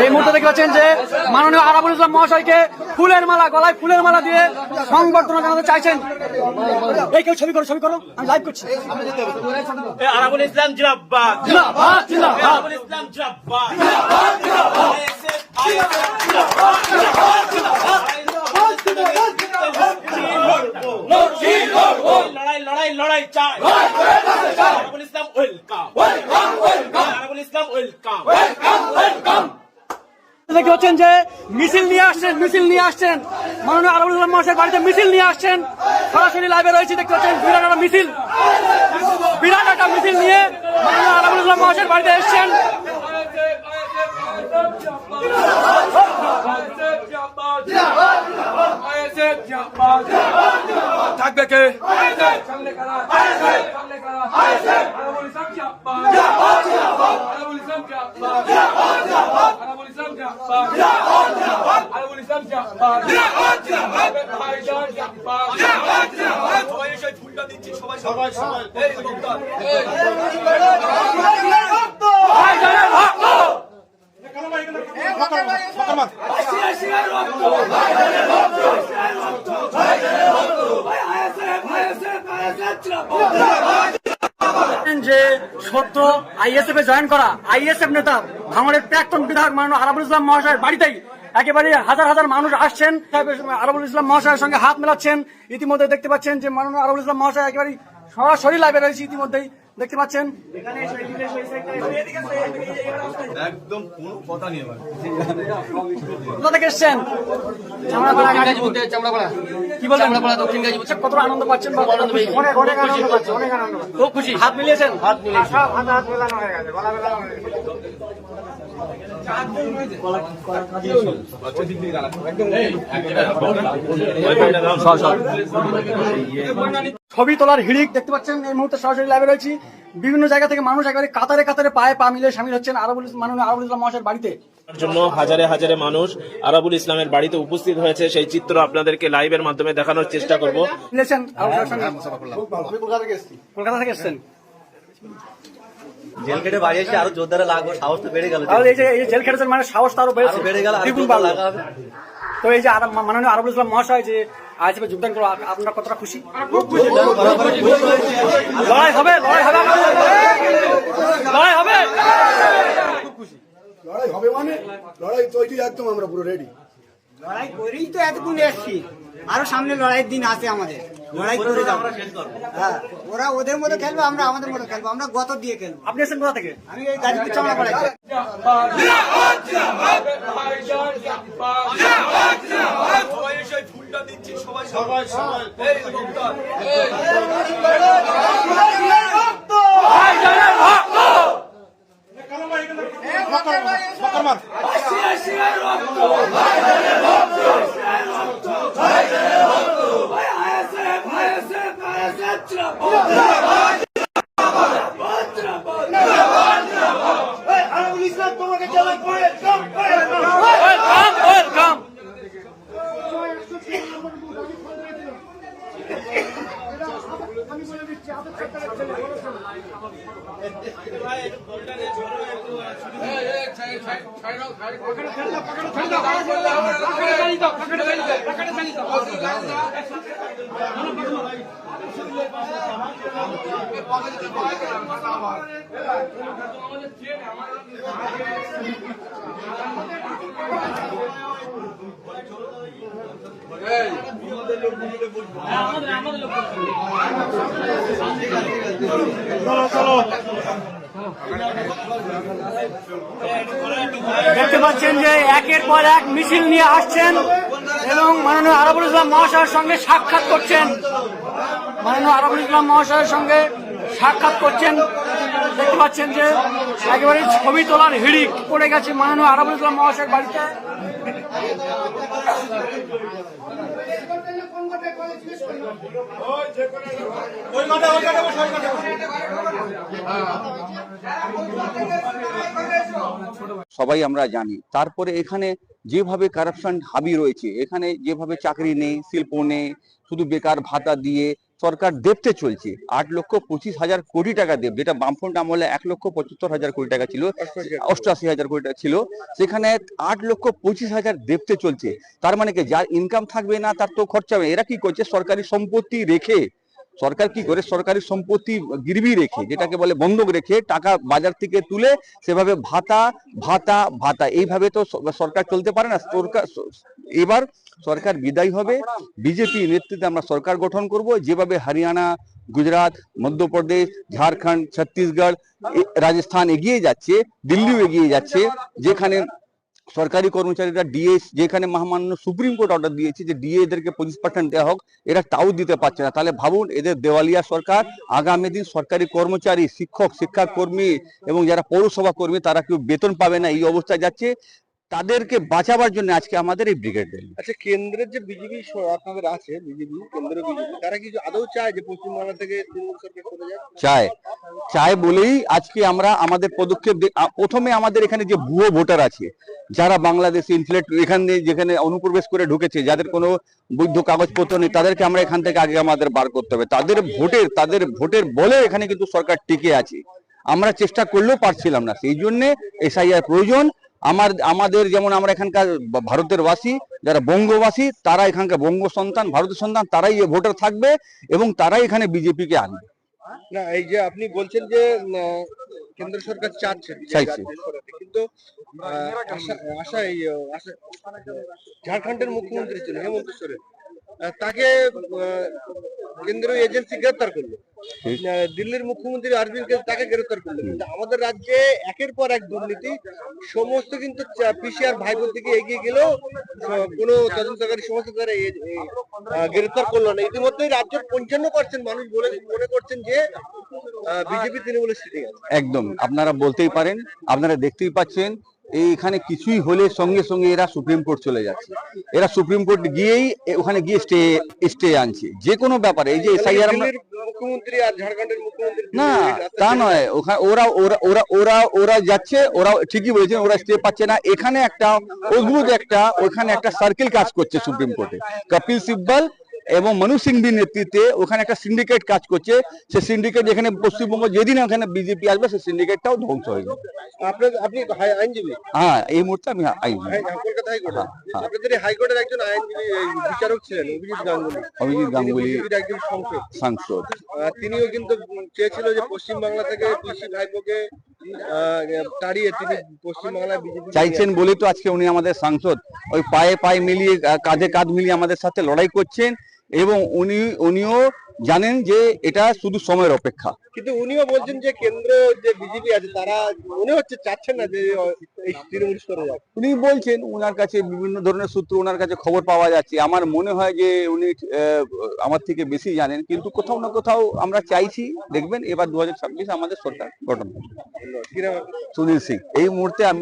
এই মুহূর্তে দেখতে পাচ্ছেন যে মাননীয় আরাবুল ইসলাম মহাশয়কে ফুলের মালা, গলায় ফুলের মালা দিয়ে সংবর্ধনা জানাতে চাইছেন। এই কেউ ছবি করো, আমি লাইভ করছি। আরাবুল ইসলাম জিন্দাবাদ, জিন্দাবাদ, জিন্দাবাদ। আরাবুল ইসলাম জিন্দাবাদ, জিন্দাবাদ, জিন্দাবাদ। লড়াই চাই। আরাবুল ইসলাম ওয়েলকাম, আরাবুল ইসলাম ওয়েলকাম। দেখতে পাচ্ছেন যে মিছিল নিয়ে আসছেন মাননীয় আরাবুল ইসলাম মহাশয়ের বাড়িতে মিছিল নিয়ে আসছেন। সরাসরি লাইভে রয়েছে, দেখতে পাচ্ছেন বিরাট একটা মিছিল নিয়ে মাননীয় আরাবুল ইসলাম মহাশয়ের বাড়িতে এসছেন। থাকবে কে? ফুলটা দিচ্ছি সবাই যে সদ্য আইএসএফ এ জয়েন করা আইএসএফ নেতা ভাঙড়ের প্রাক্তন বিধায়ক মাননীয় আরাবুল ইসলাম মহাশয়ের বাড়িতেই একেবারে হাজার মানুষ আসছেন, আরাবুল ইসলাম মহাশয়ের সঙ্গে হাত মেলাচ্ছেন। ইতিমধ্যে দেখতে পাচ্ছেন যে মাননীয় আরাবুল ইসলাম মহাশয় একেবারে সরাসরি লাইভে রয়েছে, ইতিমধ্যেই দেখতে পাচ্ছেন। একদম কোনো কথা নেই। কোথা থেকে এসছেন? কি বলছেন? কত আনন্দ পাচ্ছেন? অনেক আনন্দ পাচ্ছেন, খুব খুশি। হাত মিলিয়েছেন? হাত মিলিয়েছেন। হাত মেলানো হয়ে গেছে, গলা মেলানো হয়ে গেছে। ছবি তোলার হিড়িক দেখতে পাচ্ছেন। এই মুহূর্তে সরাসরি লাইভে রয়েছি। বিভিন্ন জায়গা থেকে মানুষ একেবারে কাতারে পায়ে পা মিলে সামিল হচ্ছেন মাননীয় আরাবুল ইসলাম মহাশয়ের বাড়িতে। জন্য হাজারে মানুষ আরাবুল ইসলামের বাড়িতে উপস্থিত হয়েছে। সেই চিত্র আপনাদেরকে লাইভের মাধ্যমে দেখানোর চেষ্টা করব। কলকাতা থেকে এসেছেন? জেল খেটে বাড়ি এসে আরো জোরদারে লাগবে, সাহস তো বেড়ে গেল। এই যে জেল খেটেছেন মানে সাহস তো আরো বেড়ে গেল। তো এই যে মাননীয় আরাবুল ইসলাম মহাশয় যে আইএসএফে যোগদান করো, আপনারা কতটা খুশি? লড়াই হবে মানে লড়াই তৈরি, একদম আমরা পুরো রেডি। লড়াই করেই তো এতক্ষণ এসছি, আরো সামনে লড়াইয়ের দিন আছে আমাদের। লড়াই করে যাবো। হ্যাঁ, ওরা ওদের মতো খেলবে, আমরা আমাদের মতো খেলবো। আমরা গত দিয়ে খেলবো। আপনি এসেছেন কোথা থেকে? আমি এই গাজীপুর চামড়া পাড়ায়। ফুলটা দিচ্ছি সবাই দেখতে পাচ্ছেন যে একের পর এক মিছিল নিয়ে আসছেন এবং মাননীয় আরাবুল ইসলাম মহাশয়ের সঙ্গে সাক্ষাৎ করছেন। দেখতে পাচ্ছেন যে একেবারে ছবি তোলার হিড়িক পড়ে গেছে মাননীয় আরাবুল ইসলাম মহাশয়ের বাড়িতে। সবাই আমরা জানি। তারপরে এখানে যেভাবে কারাপশন হাবি রয়েছে, এখানে যেভাবে চাকরি নেই, শিল্প নেই, শুধু বেকার ভাতা দিয়ে সরকার দেবতে চলছে 8,25,000 কোটি টাকা দেব, যেটা বামফ্রন্ট আমলে 1,75,000 কোটি টাকা ছিল, 88,000 কোটি টাকা ছিল, সেখানে 8,25,000 দেবতে চলছে। তার মানে কি যার ইনকাম থাকবে না তার তো খরচা হবে। এরা কি করছে, সরকারি সম্পত্তি রেখে, সরকার কি করে সরকারি সম্পত্তি গিরবি রেখে, যেটাকে বলে বন্ধক রেখে, টাকা বাজার থেকে তুলে সেভাবে ভাতা ভাতা ভাতা, এইভাবে তো সরকার চলতে পারে না। এবার সরকার বিদায় হবে, বিজেপি নেতৃত্বে আমরা সরকার গঠন করব, যেভাবে হরিয়ানা, গুজরাট, মধ্যপ্রদেশ, ঝাড়খণ্ড, ছত্তিশগড়, রাজস্থান এগিয়ে যাচ্ছে, দিল্লিও এগিয়ে যাচ্ছে, যেখানে সরকারি কর্মচারীরা ডিএ, যেখানে মহামান্য সুপ্রিম কোর্ট অর্ডার দিয়েছে যে ডিএ এদেরকে 25% দেওয়া হোক, এরা তাও দিতে পারছে না। তাহলে ভাবুন, এদের দেওয়ালিয়া সরকার। আগামী দিন সরকারি কর্মচারী, শিক্ষক, শিক্ষাকর্মী এবং যারা পৌরসভা কর্মী তারা কেউ বেতন পাবে না, এই অবস্থায় যাচ্ছে। তাদেরকে বাঁচাবার জন্য আজকে আমাদের এই ব্রিগেড র্যালি। আচ্ছা, কেন্দ্রের যে বিজেপি আপনাদের আছে, বিজেপি কেন্দ্রীয় বিজেপি, তারা কি আদৌ চায় যে পশ্চিমবাংলা থেকে তৃণমূল সরকার সরে যায়? চায় বলেই আজকে আমরা আমাদের পদক্ষেপ। প্রথমে আমাদের এখানে যে ভুয়ো ভোটার আছে, যারা বাংলাদেশি ইনফ্লেট এখানে যেখানে অনুপ্রবেশ করে ঢুকেছে, যাদের কোনো বৈধ কাগজপত্র নেই, তাদেরকে আমরা এখান থেকে আগে আমাদের বার করতে হবে। তাদের ভোটের বলে এখানে কিন্তু সরকার টিকে আছে। আমরা চেষ্টা করলেও পারছিলাম না, সেই জন্য এসআইআর প্রয়োজন। আমাদের যেমন আমরা এখানকার ভারতের বাসী, যারা বঙ্গবাসী, তারা এখানকার বঙ্গ সন্তান, ভারতের সন্তান, তারাই ভোটার থাকবে এবং তারাই এখানে বিজেপিকে আনবে। না, এই যে আপনি বলছেন যে কেন্দ্র সরকার চাচ্ছে, কিন্তু ঝাড়খণ্ডের মুখ্যমন্ত্রী ছিল হেমন্ত সোরেন, তাকে কেন্দ্রীয় এজেন্সি গ্রেফতার করলো। দিল্লির মুখ্যমন্ত্রী অরবিন্দকে তাকে গ্রেফতার করলো। কিন্তু আমাদের রাজ্যে একের পর এক দুর্নীতি, সমস্ত কিন্তু পিসিআর ভাইপোর দিকে এগিয়ে গেলেও কোনো তদন্তকারী সংস্থা তারা গ্রেফতার করলো না। ইতিমধ্যেই রাজ্যের 55% মানুষ মনে করছেন যে বিজেপি তৃণমূলের সিটে আছে। একদম, আপনারা বলতেই পারেন, আপনারা দেখতেই পাচ্ছেন, এইখানে কিছুই হলে সঙ্গে সঙ্গে এরা সুপ্রিম কোর্ট চলে যাচ্ছে। এরা সুপ্রিম কোর্ট গিয়েই ওখানে গিয়ে স্টে আনছে যে কোনো ব্যাপারে। এই যে এসআইআর মুখ্যমন্ত্রী আর ঝাড়খণ্ডের মুখ্যমন্ত্রী, না তা নয়, ওরা ওরা ওরা ওরা ওরা যাচ্ছে, ওরা ঠিকই বলেছেন, ওরা স্টে পাচ্ছে না। এখানে একটা অদ্ভুত ওখানে একটা সার্কেল কাজ করছে সুপ্রিম কোর্টে। কপিল সিব্বল এবং মনু সিংভির নেতৃত্বে ওখানে একটা সিন্ডিকেট কাজ করছে। সে সিন্ডিকেট এখানে পশ্চিমবঙ্গ যেদিন ওখানে বিজেপি আসবে, সেই সিন্ডিকেটটাও ধ্বংস হয়ে যাবে। আপনি আইনজীবী? হ্যাঁ, এই মুহূর্তে আমি আইনজীবী। কলকাতা হাইকোর্টে আপনাদের হাইকোর্টের একজন আইনজীবী বিচারক ছিলেন অভিজিৎ গাঙ্গুলি, একজন সাংসদ। তিনিও কিন্তু চেয়েছিল যে পশ্চিমবাংলা থেকে পিসি ভাইপোকে তাড়িয়ে তিনি পশ্চিমবাংলায় বিজেপি চাইছেন বলেই তো আজকে উনি আমাদের সাংসদ ওই পায়ে পায়ে মিলিয়ে, কাঁধে কাঁধ মিলিয়ে আমাদের সাথে লড়াই করছেন এবং উনিও জানেন যে এটা শুধু সময়ের অপেক্ষা। কিন্তু উনিও বলছেন যে কেন্দ্র যে বিজেপি আছে তারা মনে হচ্ছে চাচ্ছেন না যে এই তৃণমূল স্তরে যাক। উনি বলছেন, ওনার কাছে বিভিন্ন ধরনের সূত্র, ওনার কাছে খবর পাওয়া যাচ্ছে। আমার মনে হয় যে উনি আমার থেকে বেশি জানেন, কিন্তু কোথাও না কোথাও আমরা চাইছি, দেখবেন এবার 2026 আমাদের সরকার গঠন হবে। সুনীল সিং এই মুহূর্তে আমি